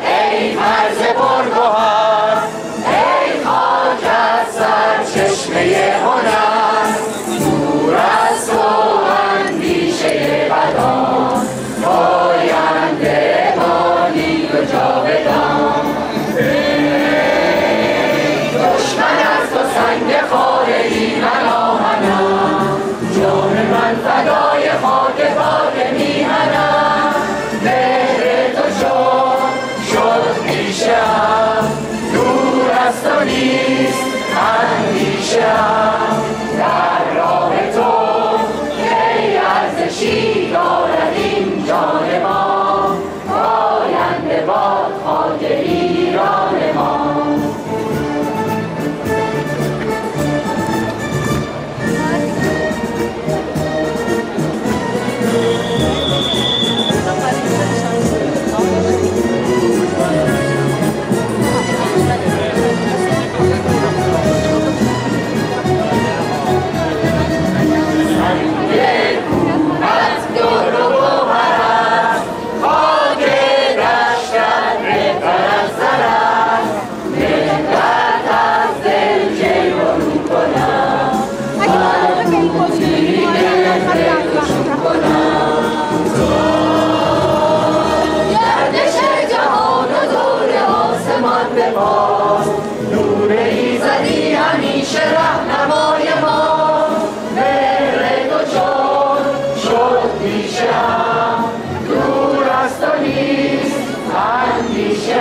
ای مرز پرگوهر، ای خاک از سرچشمه هنر، دور از تو اندیشه بدان، پاینده مانی و جاودان. دشمن از تو سنگ خاره ای من آهنم، جان من فدای خاک پاک میهنم. مهر تو شد پیشم، دور از تو نیست اندیشم. در راه تو ای ارزشی دارد این جان ما، پاینده باد خاک ایران ما. نور ایزدی همیشه رهنمای ما، مهر تو شد پیشم، دور از تو نیست اندیشه.